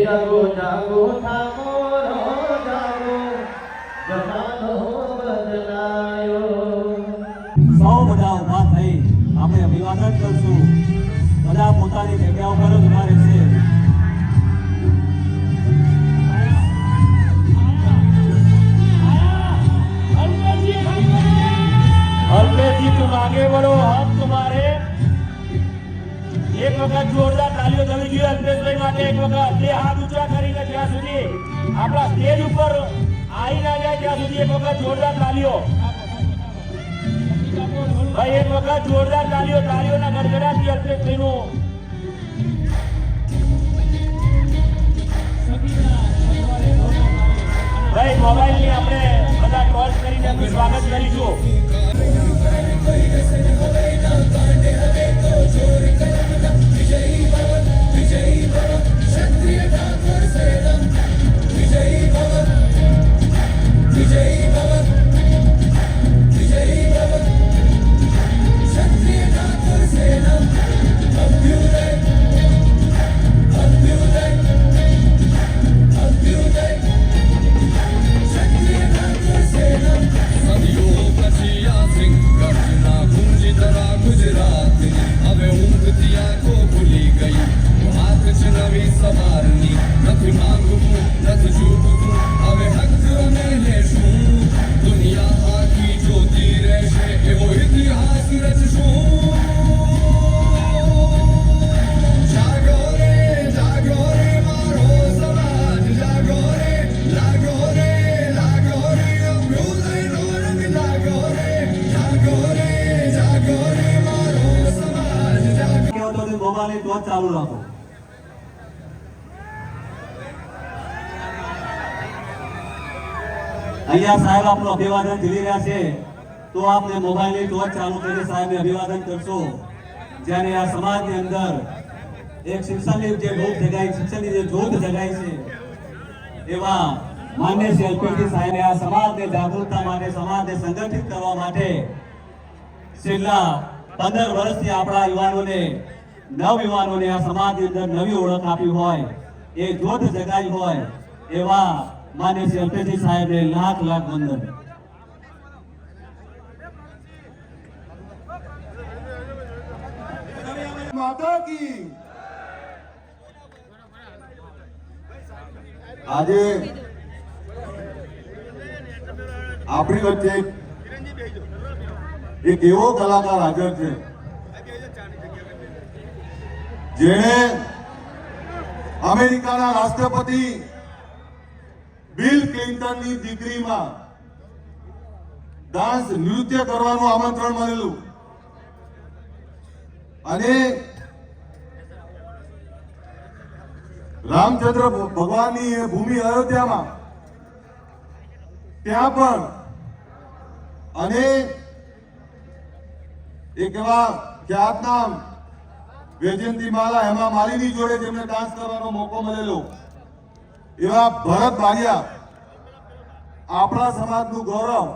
જાગો જાગો ઠાકોરો જાગો, જમાનો બદલાયો. સૌ બધા ઉભા થઈ આપણે અભિવાદન કરશું. બધા પોતાની જગ્યા ઉપર જ ઉભા રહેશે. अल्पेश तुम आगे बढ़ो, हम तुम्हारे एक वक्त जोरदार तालियों થવી જોઈએ અલ્પેશભાઈ માટે. એક વખત બે હાથ ઊંચા કરીને જ્યાં સુધી આપણા સ્ટેજ ઉપર આવી ના જાય ત્યાં સુધી એક વખત જોરદાર તાલીઓ. ભાઈ એક વખત જોરદાર તાલીઓ, તાલીઓના ગડગડાટથી અલ્પેશભાઈનું ભાઈ મોબાઈલની આપણે બધા ટોચ કરીને સ્વાગત કરીશું. મોબાઈલ તો ચાલુ રાખો. અહીંયા સાહેબ આપણું અભિવાદન ઝીલી રહ્યા છે, તો આપણે મોબાઈલની ટોચ ચાલુ કરીને સાહેબને અભિવાદન કરશો. જ્યારે આ સમાજની અંદર એક શિક્ષણની જે ભૂખ જગાઈ, શિક્ષણની જે જ્યોત જગાઈ છે, એવા માન્ય શ્રી અલ્પેશજી સાહેબે આ સમાજને જાગૃતતા માટે, સમાજને સંગઠિત કરવા માટે છેલ્લા 15 વર્ષથી આપણા યુવાનોને, નવયુવાનોને આ સમાજની અંદર નવી ઓળખ આપી હોય, એ જ્યોત જગાઈ હોય, એવા માન્ય શ્રી અલ્પેશજી સાહેબને લાખ લાખ વંદન. માતા કી. આજે આપણી વચ્ચે એક એવો કલાકાર હાજર છે જેણે અમેરિકાના રાષ્ટ્રપતિ બિલ ક્લિન્ટનની દીકરીમાં ડાન્સ નૃત્ય કરવાનું આમંત્રણ મળેલું અને રામચંદ્ર ભગવાનની એ ભૂમિ અયોધ્યામાં ત્યાં પણ અને એક એવા ખ્યાતનામ વૈજયંતી માલા હેમા માલિની જોડે જેમને ડાન્સ કરવાનો મોકો મળેલો એવા ભરત બારિયા, આપણા સમાજનું ગૌરવ,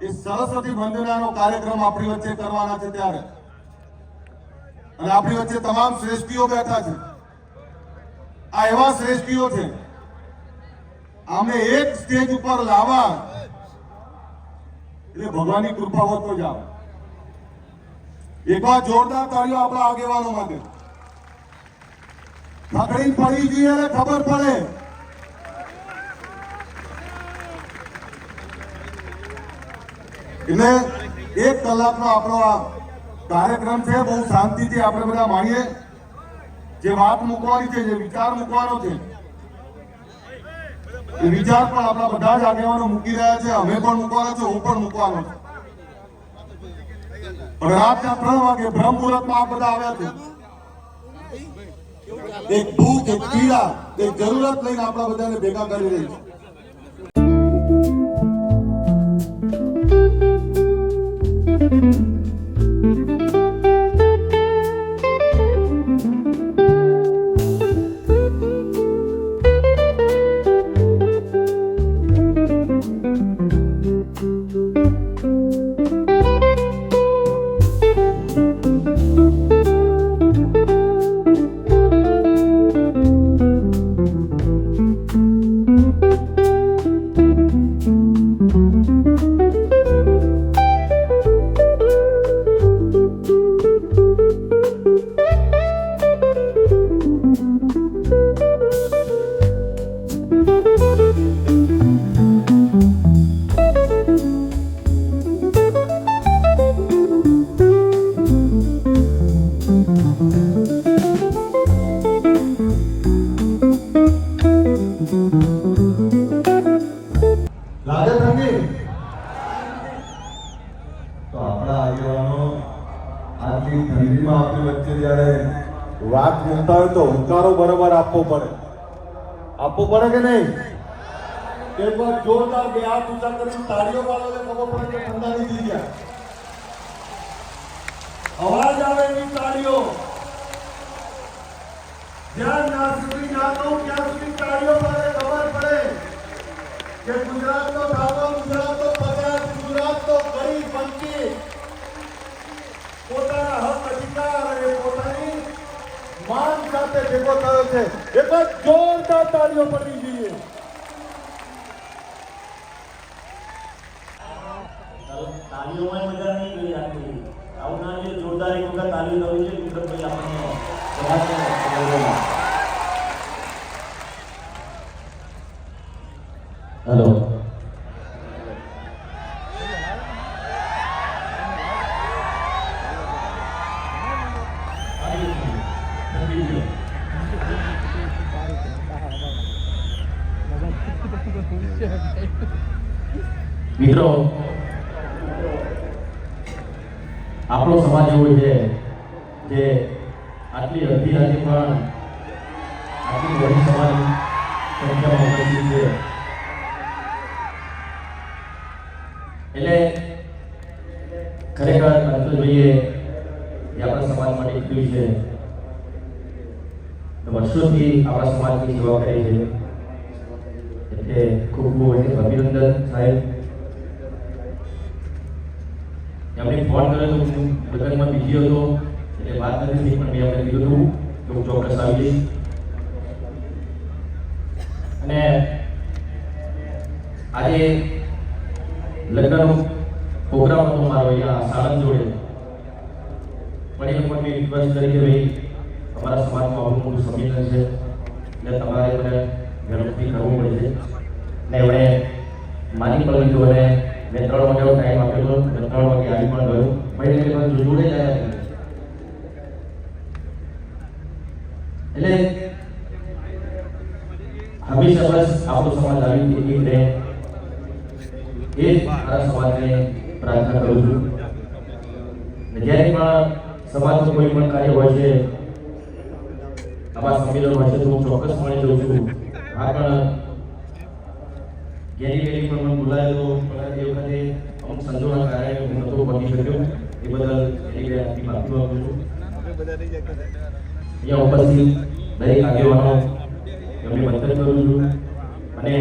એ સરસ્વતી વંદનાનો કાર્યક્રમ આપણી વચ્ચે કરવાના છે ત્યારે, અને આપણી વચ્ચે તમામ શ્રેષ્ઠીઓ બેઠા છે. આ એવા શ્રેષ્ઠીઓ છે, આમને એક સ્ટેજ ઉપર લાવવા એટલે ભગવાનની કૃપા હોત તો જાવ. એકવાર જોરદાર તાળીઓ આપણા આગેવાનો માટે. પકડી પડી જોઈએ એટલે ખબર પડે. એટલે 1 કલાકનો આપણો આ કાર્યક્રમ છે. બહુ શાંતિથી આપણે બધા માણીએ. જે વાત મૂકવાની છે, જે વિચાર મૂકવાનો છે, એ વિચાર પણ આપણા બધા જ આગેવાનો મૂકી રહ્યા છે. અમે પણ મૂકવાનો છે, હું પણ મૂકવાનો છું. પણ રાતના 3 વાગે બ્રહ્મ મુહૂર્તમાં આ બધા આવ્યા છે. એક ભૂખ, એક પીડા, એક જરૂરત લઈને આપણા બધાને ભેગા કરી રહી છે. ઘૂમતા હોય તો હુંકારો બરાબર આપવો પડે કે નહીં? એક વાર જોરદાર બે હાથ ઊંચા કરી તાળીઓ પાડો એટલે ખબર પડે કે ઠંડા નહીં થઈ ગયા. અવાજ આવે એવી તાળીઓ. જ્યાં ના સુધી ના કહું ત્યાં સુધી તાળીઓ પાડે ખબર પડે કે ગુજરાતનો ધાબો, ગુજરાતનો પગાર, ગુજરાતનો ગરીબ વંચિત પોતાના હક અધિકાર અને પોતાની માંગ સાથે ભેગો થયો છે. એક વાર જોરદાર તાળીઓ પડવી જોઈએ. તાલીઓમાં મજા નહીં કરી આપી. આવું ના જે જોરદાર એક વખત તાલીઓ થવી છે વિક્રમભાઈ આપણને હેલો મિત્રો, આપણો સમાજ એવો છે જે આટલી અડધી રાતે પણ આટલી બધી સમાજ સંખ્યામાં ઉપસ્થિત છે. એટલે ખરેખર અંતરભાઈએ એ આપણા સમાજ માટે કર્યું છે. વર્ષોથી આપણા સમાજની સેવા કરી છે. એટલે ખૂબ ખૂબ અભિનંદન સાહેબ. એમણે ફોન કર્યો તો હું લગ્નમાં બીજી હતો એટલે વાત નથી થઈ, પણ મેં એમને કીધું હતું કે હું ચોક્કસ આવી જઈશ. અને આજે લગ્નનો પ્રોગ્રામ હતો મારો અહીંયા સાણંદ જોડે, પણ એ લોકોને રિક્વેસ્ટ કરી કે ભાઈ અમારા સમાજમાં આવું મોટું સંમેલન છે એટલે તમારે મને ઝડપથી કરવું પડશે. ને એમણે માની પણ લીધું અને મેં 3 વાગ્યાનો ટાઈમ આપેલો. 3 વાગે આવી પણ ગયો. ભાઈ કે પણ જોડે જ આવ્યા. એટલે હંમેશા બસ આપણો સમાજ આવી એક રહે એ જ મારા સમાજને પ્રાર્થના કરું છું. જ્યારે પણ સમાજનું કોઈ પણ કાર્ય હોય છે, આવા સંમેલન હોય છે, તો હું ચોક્કસપણે જઉં છું. આ પણ ગેરી પણ મને બોલાયેલો, પણ એ વખતે અમુક સંજોગોના કારણે હું નહોતો પહોંચી શક્યો. એ બદલ એની માફી માંગુ છું. અહીંયા ઉપસ્થિત દરેક આગેવાનો એમને વંદન કરું છું. અને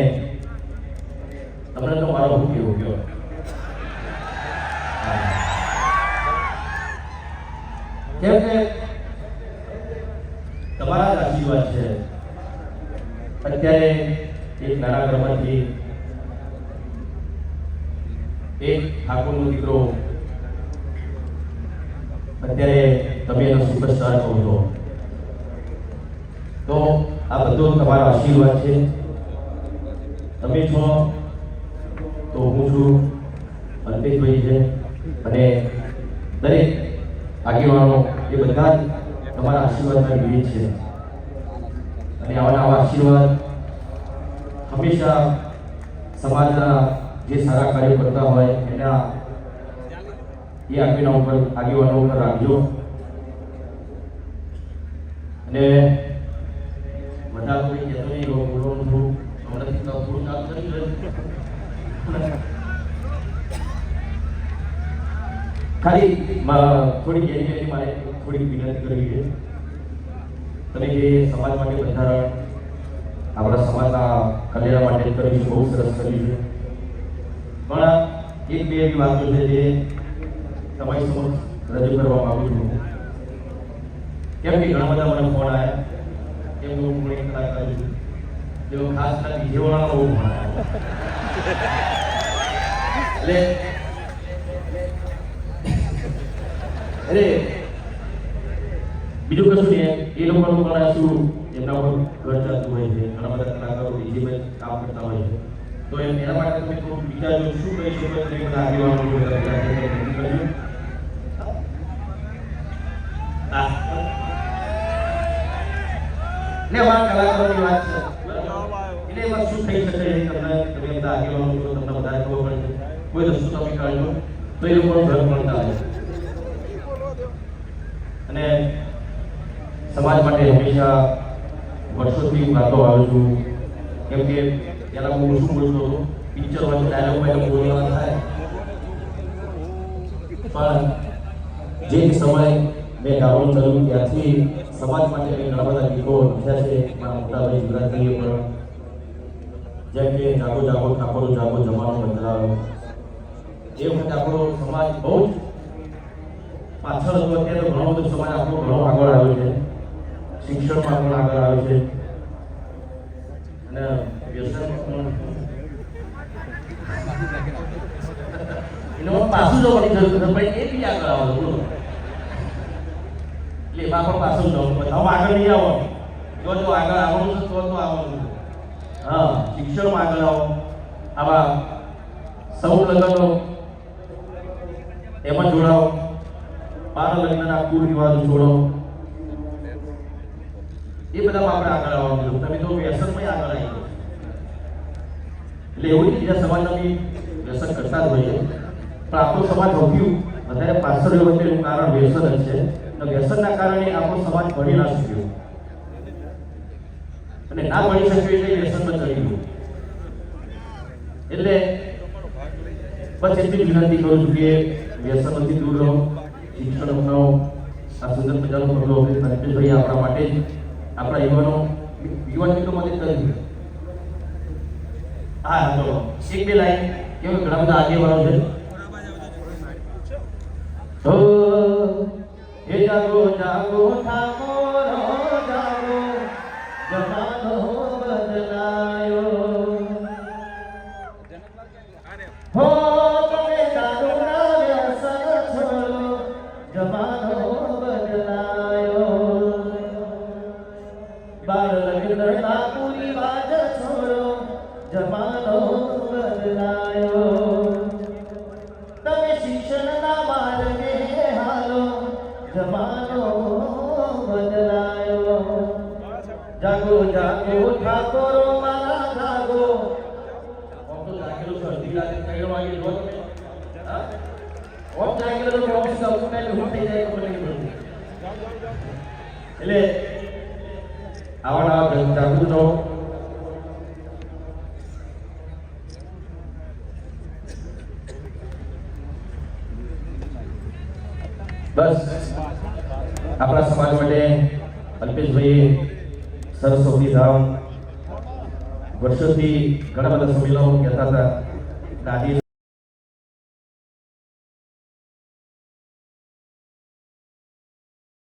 તમને તો મારો હું કેવું ગયો કેમ કે તમારા જ આશીર્વાદ છે. અત્યારે એક નાના ઘરમાંથી એક ઠાકોરનો દીકરો અત્યારે તમે એનો સુપરસ્ટાર કહો છો, તો આ બધો તમારો આશીર્વાદ છે. તમે છો તો હું છું, અલ્પેશભાઈ છે અને દરેક આગેવાનો એ બધા જ તમારા આશીર્વાદના વિવેક છે. અને આવા આશીર્વાદ હંમેશા સમાજના જે સારા કાર્યો કરતા હોય એના એ આગેવાનો ઉપર રાખજો. અને બધા કોઈ કહેતો નહીં બોલવાનું થોડું હમણાંથી થોડું કામ કરી રહ્યું. ખાલી થોડી ગેરી મારે થોડી વિનંતી કરવી છે. તમે જે સમાજ માટે બંધારણ આપણા સમાજના કલ્યાણ માટે કર્યું છે, બહુ સરસ કર્યું છે. પણ એક બે એવી વાતો છે જે તમારી સમક્ષ રજૂ કરવા માંગુ છું. કેમ કે ઘણા બધા મને ફોન આવ્યા કે હું એક કલાકાર છું, જેઓ ખાસ કરીને વિજયવાળાનો બહુ ફોન આવ્યા. એટલે બીજું કશું નહીં, એ લોકોનું પણ શું એમના પર ઘર ચાલતું હોય છે. ઘણા બધા કલાકારો બીજી કામ કરતા હોય છે, તો એના માટે તમે થોડું વિચારજો શું કહી શકો. તમે બધા આગેવાનો ને અમારા કલાકારોની વાત છે એટલે એમાં શું થઈ શકે તમને બધા આગેવાનો છો, તમને વધારે ખબર પડે છે. કોઈ રસ્તો તમે કાઢો તો એ લોકોનો ઘર મળતા હોય અને સમાજ માટે હંમેશા વર્ષોથી હું ગાતો આવ્યો છું, કેમ કે પહેલાં હું શું બોલતો હતો, પિક્ચરમાં ડાયલોગ બોલવા થાય, પણ જે સમય મેં ગાવાનું કર્યું ત્યારથી સમાજ માટે મેં ઘણા બધા ગીતો લખ્યા છે. મારા મોટાભાઈ ગુજરાતીએ પણ, જેમ કે જાગો જાગો ઠાકોરો જાગો જમાનો બદલાવો. એ વખતે આપણો સમાજ બહુ જ પાછળ હતો. અત્યારે તો ઘણો બધો સમાજ આપણો ઘણો આગળ આવ્યો છે, શિક્ષણમાં પણ આગળ આવ્યો છે, અને વ્યવસાયમાં પણ એનો પાછું જવાની જરૂર નથી, પણ એ બી આગળ આવો બોલો. એટલે એમાં પણ પાછું જવું, બધા આગળ નહીં આવો, જો આગળ આવવાનું છે તો આવવાનું. હા, શિક્ષણમાં આગળ આવો, આવા સૌ લગ્નો એમાં જોડાઓ, બાળ લગ્નના કુરિવાજો છોડો, એ બધામાં આપણે આગળ આવવાનું. તમે તો વ્યસનમાં આગળ આવી ગયો. એટલે એવું બીજા સમાજના બી વ્યસન કરતા જ હોઈએ, પણ આપણો સમાજ સૌથી વધારે પાછળ રહ્યો તેનું કારણ વ્યસન જ છે. અને વ્યસનના કારણે આપણો સમાજ ભણી ના શક્યો, અને ના ભણી શક્યો એટલે વ્યસનમાં ચડી ગયું. એટલે બસ એટલી વિનંતી કરું છું કે વ્યસનથી દૂર રહો, શિક્ષણ અપનાવો. આ સુંદર મજાનો પગલો કલ્પેશભાઈ આપણા માટે જ, આપણા યુવાન મિત્રો માટે કરી. હા, તો એક બે લાઈન કેવું, ઘણા બધા આગેવાનો છે. હે જાગો જાગો ઠાકોરો જાગો, જમાનો બદલાયો. હો તમે દારૂના વ્યસન છોડો, જમાનો બદલાયો. બાળ લગ્નના કુરિવાજ છોડો, જમાનો બદલાયો. તમે શિક્ષણના માર્ગે હાલો, જમાનો બદલાયો. જાગો જાગો ઠાકોરો મારા જાગો. ઓમ તો જાગેલો છો, અડધી રાતે 3 વાગે જો તમે, હા, ઓમ જાગેલો તો ઓફિસ આવતું પહેલે હું થઈ જાય તો મને ખબર. એટલે આવા જાગૃત રહો. બસ આપણા સમાજ માટે અલ્પેશભાઈએ સરસ્વતી ધામ વર્ષોથી ઘણા બધા સંમેલનો કહેતા હતા.